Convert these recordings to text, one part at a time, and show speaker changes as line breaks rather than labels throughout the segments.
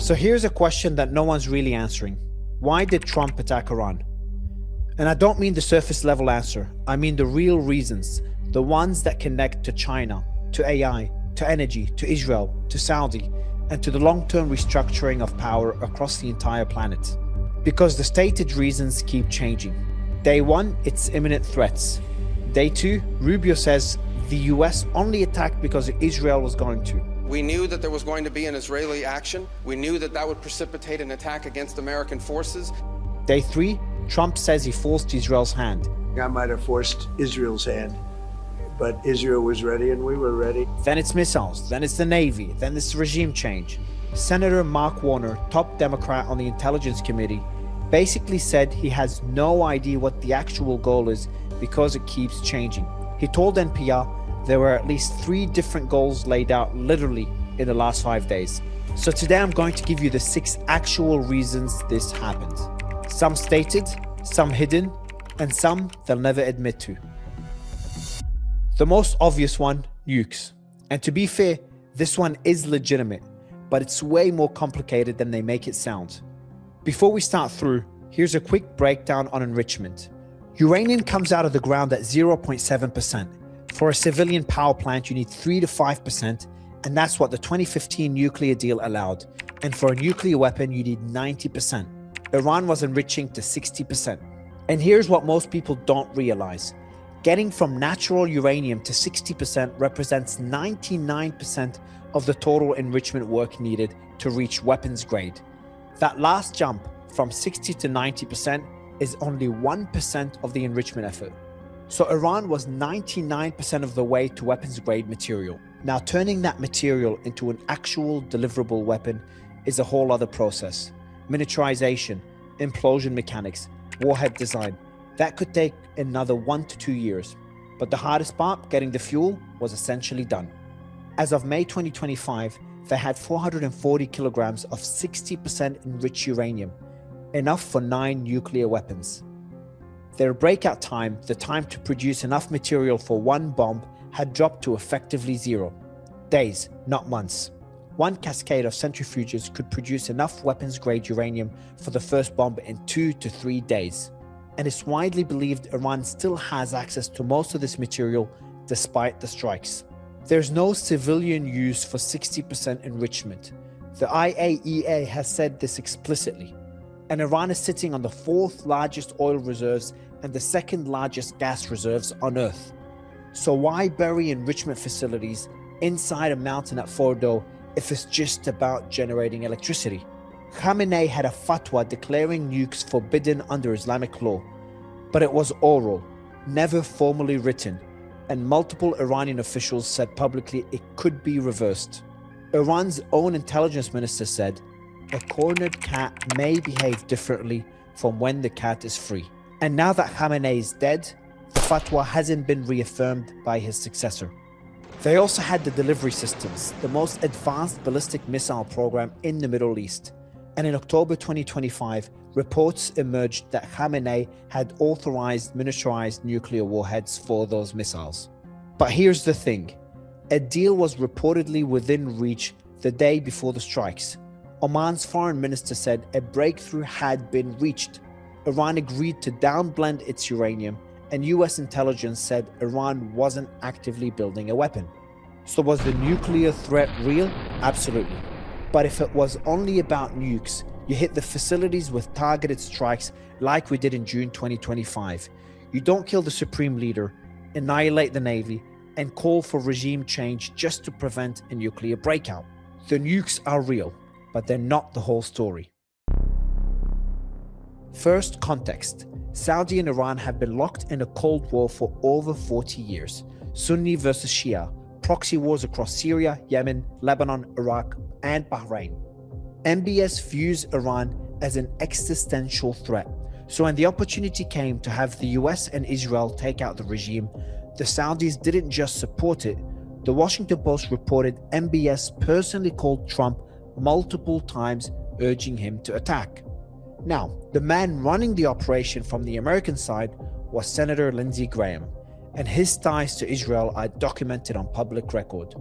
So here's a question that no one's really answering. Why did Trump attack Iran? And I don't mean the surface level answer. I mean the real reasons, the ones that connect to China, to AI, to energy, to Israel, to Saudi, and to the long-term restructuring of power across the entire planet. Because the stated reasons keep changing. Day 1, it's imminent threats. Day 2, Rubio says the US only attacked because Israel was going to.
We knew that there was going to be an Israeli action. We knew that that would precipitate an attack against American forces.
Day 3, Trump says he forced Israel's hand.
I might have forced Israel's hand, but Israel was ready and we were ready.
Then it's missiles, then it's the Navy, then it's regime change. Senator Mark Warner, top Democrat on the Intelligence Committee, basically said he has no idea what the actual goal is because it keeps changing. He told NPR there were at least 3 different goals laid out literally in the last 5 days. So today I'm going to give you the 6 actual reasons this happened. Some stated, some hidden, and some they'll never admit to. The most obvious one, nukes. And to be fair, this one is legitimate, but it's way more complicated than they make it sound. Before we start through, here's a quick breakdown on enrichment. Uranium comes out of the ground at 0.7%. For a civilian power plant, you need 3 to 5%, and that's what the 2015 nuclear deal allowed. And for a nuclear weapon, you need 90%. Iran was enriching to 60%. And here's what most people don't realize. Getting from natural uranium to 60% represents 99% of the total enrichment work needed to reach weapons grade. That last jump from 60 to 90% is only 1% of the enrichment effort. So Iran was 99% of the way to weapons grade material. Now turning that material into an actual deliverable weapon is a whole other process. Miniaturization, implosion mechanics, warhead design. That could take another 1 to 2 years. But the hardest part, getting the fuel, was essentially done. As of May 2025, they had 440 kilograms of 60% enriched uranium, enough for 9 nuclear weapons. Their breakout time, the time to produce enough material for 1 bomb, had dropped to effectively 0. Days, not months. One cascade of centrifuges could produce enough weapons-grade uranium for the first bomb in 2 to 3 days. And it's widely believed Iran still has access to most of this material despite the strikes. There's no civilian use for 60% enrichment. The IAEA has said this explicitly. And Iran is sitting on the 4th largest oil reserves and the 2nd largest gas reserves on Earth. So why bury enrichment facilities inside a mountain at Fordo if it's just about generating electricity? Khamenei had a fatwa declaring nukes forbidden under Islamic law, but it was oral, never formally written, and multiple Iranian officials said publicly it could be reversed. Iran's own intelligence minister said, "A cornered cat may behave differently from when the cat is free." And now that Khamenei is dead, the fatwa hasn't been reaffirmed by his successor. They also had the delivery systems, the most advanced ballistic missile program in the Middle East. And in October 2025, reports emerged that Khamenei had authorized miniaturized nuclear warheads for those missiles. But here's the thing. A deal was reportedly within reach the day before the strikes. Oman's foreign minister said a breakthrough had been reached. Iran agreed to downblend its uranium, and US intelligence said Iran wasn't actively building a weapon. So was the nuclear threat real? Absolutely. But if it was only about nukes, you hit the facilities with targeted strikes like we did in June 2025. You don't kill the supreme leader, annihilate the Navy, and call for regime change just to prevent a nuclear breakout. The nukes are real, but they're not the whole story. First, context. Saudi and Iran have been locked in a Cold War for over 40 years. Sunni versus Shia, proxy wars across Syria, Yemen, Lebanon, Iraq, and Bahrain. MBS views Iran as an existential threat. So when the opportunity came to have the US and Israel take out the regime, the Saudis didn't just support it. The Washington Post reported MBS personally called Trump multiple times, urging him to attack. Now, the man running the operation from the American side was Senator Lindsey Graham, and his ties to Israel are documented on public record.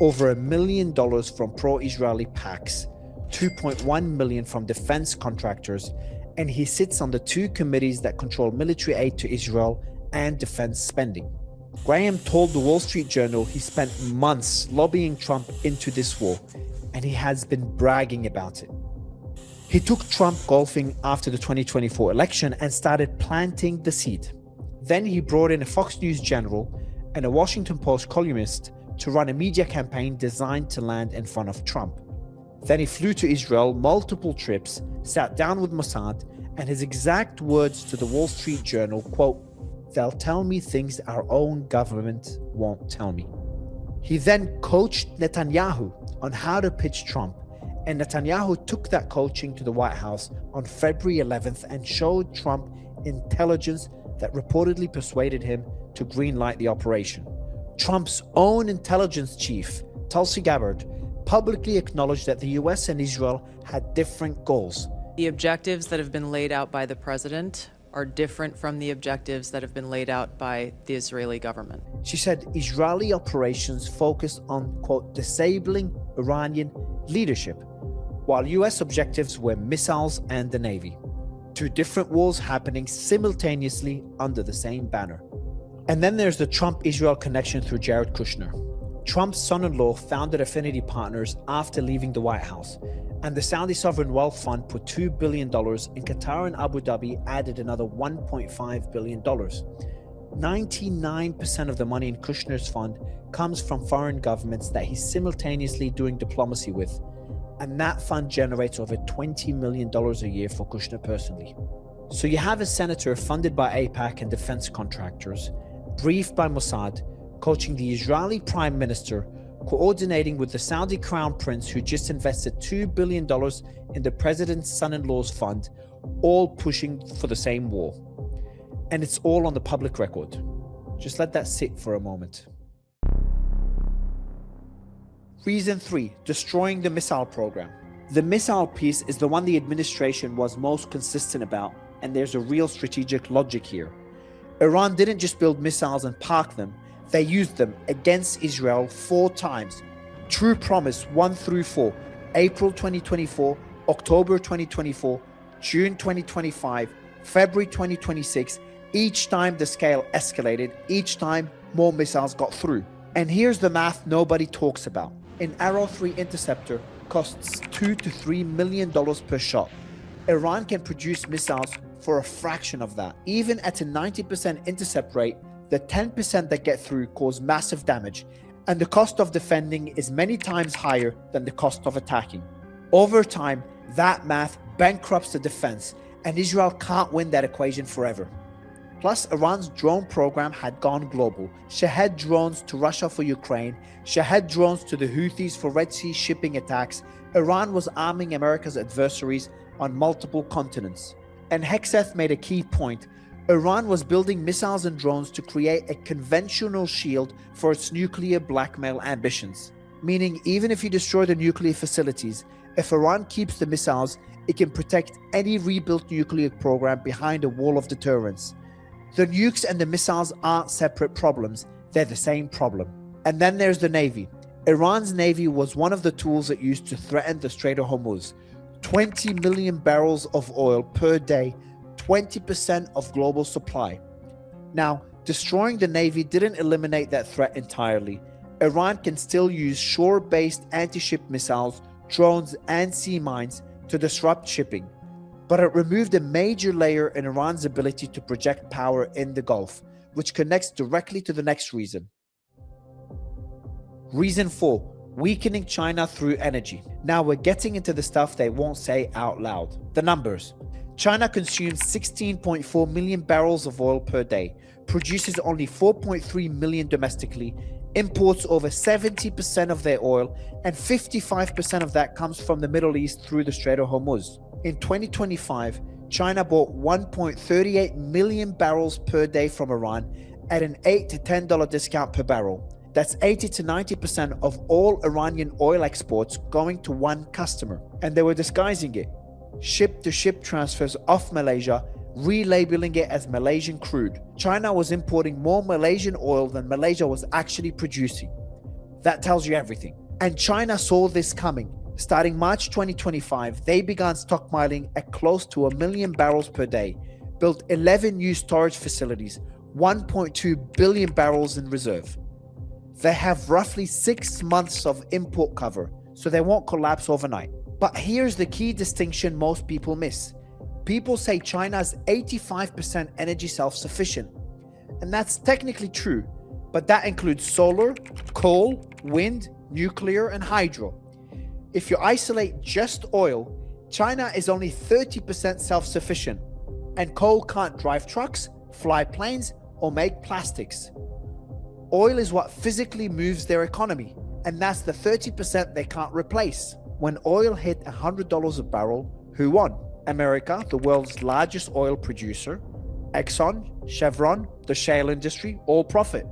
Over $1 million from pro-Israeli PACs, 2.1 million from defense contractors, and he sits on the two committees that control military aid to Israel and defense spending. Graham told the Wall Street Journal he spent months lobbying Trump into this war, and he has been bragging about it. He took Trump golfing after the 2024 election and started planting the seed. Then he brought in a Fox News general and a Washington Post columnist to run a media campaign designed to land in front of Trump. Then he flew to Israel multiple trips, sat down with Mossad, and his exact words to the Wall Street Journal, quote, "They'll tell me things our own government won't tell me." He then coached Netanyahu on how to pitch Trump, and Netanyahu took that coaching to the White House on February 11th and showed Trump intelligence that reportedly persuaded him to greenlight the operation. Trump's own intelligence chief, Tulsi Gabbard, publicly acknowledged that the US and Israel had different goals.
The objectives that have been laid out by the president are different from the objectives that have been laid out by the Israeli government.
She said Israeli operations focused on, quote, disabling Iranian leadership, while US objectives were missiles and the Navy. Two different wars happening simultaneously under the same banner. And then there's the Trump-Israel connection through Jared Kushner. Trump's son-in-law founded Affinity Partners after leaving the White House, and the Saudi Sovereign Wealth Fund put $2 billion, and Qatar and Abu Dhabi added another $1.5 billion. 99% of the money in Kushner's fund comes from foreign governments that he's simultaneously doing diplomacy with, and that fund generates over $20 million a year for Kushner personally. So you have a senator funded by AIPAC and defense contractors, briefed by Mossad, coaching the Israeli prime minister, coordinating with the Saudi crown prince who just invested $2 billion in the president's son-in-law's fund, all pushing for the same war. And it's all on the public record. Just let that sit for a moment. Reason 3, destroying the missile program. The missile piece is the one the administration was most consistent about, and there's a real strategic logic here. Iran didn't just build missiles and park them, they used them against Israel 4 times. True Promise 1 through 4, April 2024, October 2024, June 2025, February 2026. Each time the scale escalated, each time more missiles got through. And here's the math nobody talks about. An Arrow 3 interceptor costs $2 to $3 million per shot. Iran can produce missiles for a fraction of that. Even at a 90% intercept rate, the 10% that get through cause massive damage, and the cost of defending is many times higher than the cost of attacking. Over time, that math bankrupts the defense, and Israel can't win that equation forever. Plus, Iran's drone program had gone global. Shahed drones to Russia for Ukraine, Shahed drones to the Houthis for Red Sea shipping attacks. Iran was arming America's adversaries on multiple continents. And Hegseth made a key point. Iran was building missiles and drones to create a conventional shield for its nuclear blackmail ambitions. Meaning, even if you destroy the nuclear facilities, if Iran keeps the missiles, it can protect any rebuilt nuclear program behind a wall of deterrence. The nukes and the missiles aren't separate problems, they're the same problem. And then there's the Navy. Iran's Navy was one of the tools it used to threaten the Strait of Hormuz. 20 million barrels of oil per day, 20% of global supply. Now, destroying the Navy didn't eliminate that threat entirely. Iran can still use shore-based anti-ship missiles, drones, and sea mines to disrupt shipping. But it removed a major layer in Iran's ability to project power in the Gulf, which connects directly to the next reason. Reason 4, weakening China through energy. Now we're getting into the stuff they won't say out loud. The numbers. China consumes 16.4 million barrels of oil per day, produces only 4.3 million domestically, imports over 70% of their oil, and 55% of that comes from the Middle East through the Strait of Hormuz. In 2025, China bought 1.38 million barrels per day from Iran at an $8 to $10 discount per barrel. That's 80 to 90% of all Iranian oil exports going to one customer. And they were disguising it. Ship-to-ship transfers off Malaysia, relabeling it as Malaysian crude. China was importing more Malaysian oil than Malaysia was actually producing. That tells you everything. And China saw this coming. Starting March 2025, they began stockpiling at close to 1 million barrels per day, built 11 new storage facilities, 1.2 billion barrels in reserve. They have roughly 6 months of import cover, so they won't collapse overnight. But here's the key distinction most people miss. People say China's 85% energy self-sufficient, and that's technically true, but that includes solar, coal, wind, nuclear, and hydro. If you isolate just oil, China is only 30% self-sufficient, and coal can't drive trucks, fly planes, or make plastics. Oil is what physically moves their economy, and that's the 30% they can't replace. When oil hit $100 a barrel, who won? America, the world's largest oil producer, Exxon, Chevron, the shale industry, all profit.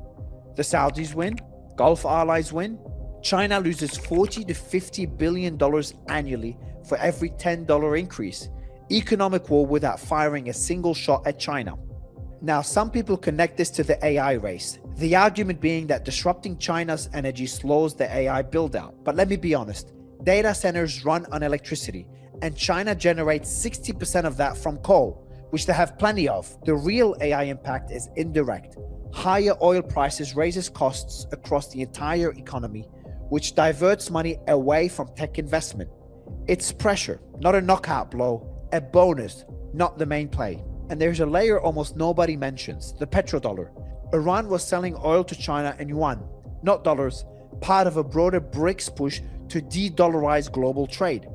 The Saudis win, Gulf allies win. China loses $40 to $50 billion annually for every $10 increase. Economic war without firing a single shot at China. Now, some people connect this to the AI race, the argument being that disrupting China's energy slows the AI build-out. But let me be honest, data centers run on electricity, and China generates 60% of that from coal, which they have plenty of. The real AI impact is indirect. Higher oil prices raises costs across the entire economy, which diverts money away from tech investment. It's pressure, not a knockout blow, a bonus, not the main play. And there's a layer almost nobody mentions, the petrodollar. Iran was selling oil to China in yuan, not dollars, part of a broader BRICS push to de-dollarize global trade.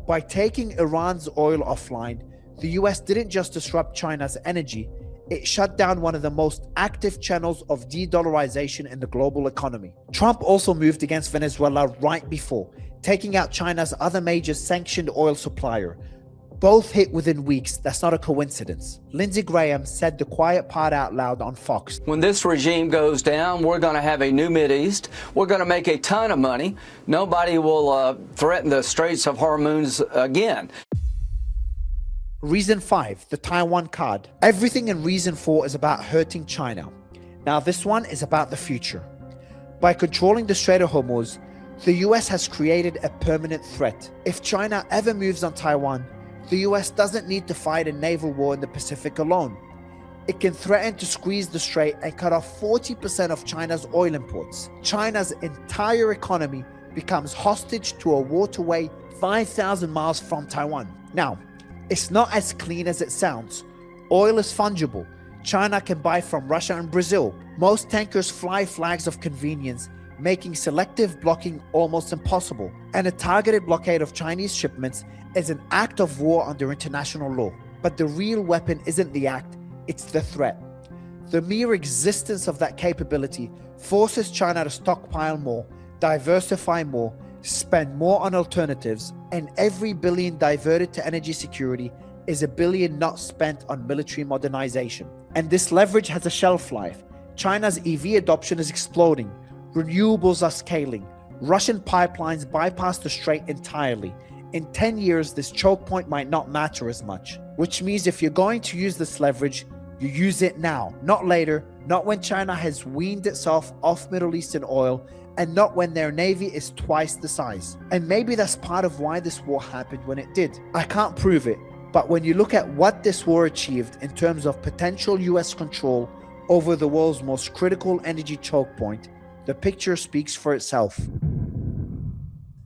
By taking Iran's oil offline, the US didn't just disrupt China's energy, it shut down one of the most active channels of de-dollarization in the global economy. Trump also moved against Venezuela right before, taking out China's other major sanctioned oil supplier. Both hit within weeks. That's not a coincidence. Lindsey Graham said the quiet part out loud on Fox.
When this regime goes down, we're going to have a new Mideast. We're going to make a ton of money. Nobody will threaten the Straits of Hormuz again.
Reason 5, the Taiwan card. Everything in reason 4 is about hurting China. Now this one is about the future. By controlling the Strait of Hormuz, the US has created a permanent threat. If China ever moves on Taiwan, the US doesn't need to fight a naval war in the Pacific alone. It can threaten to squeeze the strait and cut off 40% of China's oil imports. China's entire economy becomes hostage to a waterway 5,000 miles from Taiwan. Now, it's not as clean as it sounds. Oil is fungible. China can buy from Russia and Brazil. Most tankers fly flags of convenience, making selective blocking almost impossible. And a targeted blockade of Chinese shipments is an act of war under international law. But the real weapon isn't the act, it's the threat. The mere existence of that capability forces China to stockpile more, diversify more, spend more on alternatives, and every billion diverted to energy security is a billion not spent on military modernization. And this leverage has a shelf life. China's EV adoption is exploding. Renewables are scaling. Russian pipelines bypass the strait entirely. In 10 years, this choke point might not matter as much, which means if you're going to use this leverage, you use it now, not later, not when China has weaned itself off Middle Eastern oil, and not when their navy is twice the size. And maybe that's part of why this war happened when it did. I can't prove it, but when you look at what this war achieved in terms of potential US control over the world's most critical energy choke point, the picture speaks for itself.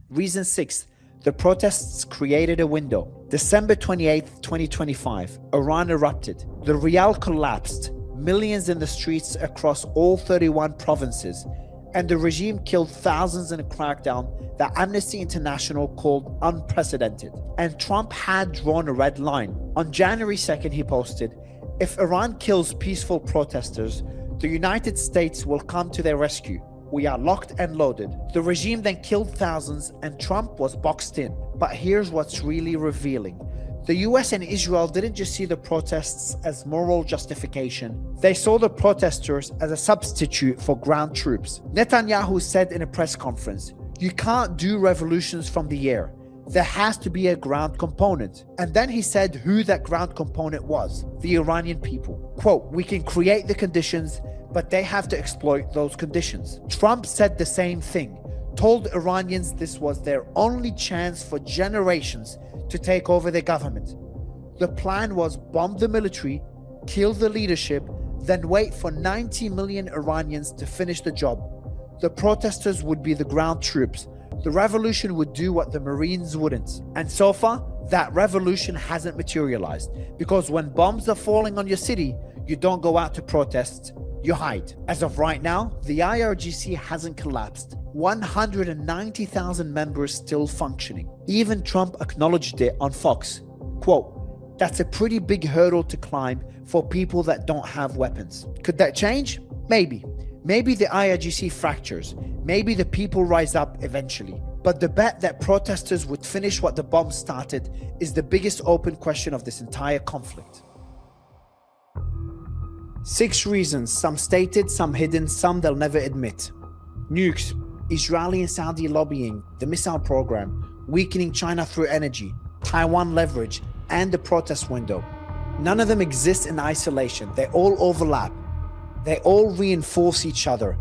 Reason 6. The protests created a window. December 28, 2025, Iran erupted. The rial collapsed, millions in the streets across all 31 provinces, and the regime killed thousands in a crackdown that Amnesty International called unprecedented. And Trump had drawn a red line. On January 2nd, he posted, "If Iran kills peaceful protesters, the United States will come to their rescue. We are locked and loaded." The regime then killed thousands and Trump was boxed in. But here's what's really revealing. The US and Israel didn't just see the protests as moral justification. They saw the protesters as a substitute for ground troops. Netanyahu said in a press conference, "You can't do revolutions from the air. There has to be a ground component." And then he said who that ground component was: the Iranian people. Quote, "We can create the conditions, but they have to exploit those conditions." Trump said the same thing. told Iranians this was their only chance for generations to take over their government. The plan was bomb the military, kill the leadership, then wait for 90 million Iranians to finish the job. The protesters would be the ground troops. The revolution would do what the Marines wouldn't. And so far, that revolution hasn't materialized, because when bombs are falling on your city, you don't go out to protest, you hide. As of right now, the IRGC hasn't collapsed. 190,000 members still functioning. Even Trump acknowledged it on Fox. Quote, "That's a pretty big hurdle to climb for people that don't have weapons." Could that change? Maybe. Maybe the IRGC fractures. Maybe the people rise up eventually. But the bet that protesters would finish what the bomb started is the biggest open question of this entire conflict. 6 reasons, some stated, some hidden, some they'll never admit. Nukes, Israeli and Saudi lobbying, the missile program, weakening China through energy, Taiwan leverage, and the protest window. None of them exist in isolation. They all overlap. They all reinforce each other.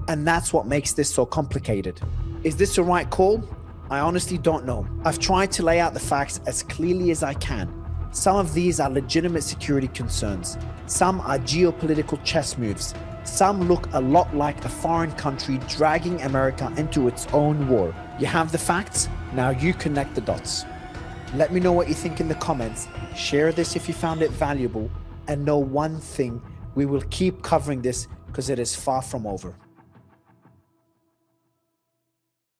And that's what makes this so complicated. Is this the right call? I honestly don't know. I've tried to lay out the facts as clearly as I can. Some of these are legitimate security concerns. Some are geopolitical chess moves. Some look a lot like a foreign country dragging America into its own war. You have the facts, now you connect the dots. Let me know what you think in the comments. Share this if you found it valuable. And know one thing, we will keep covering this because it is far from over.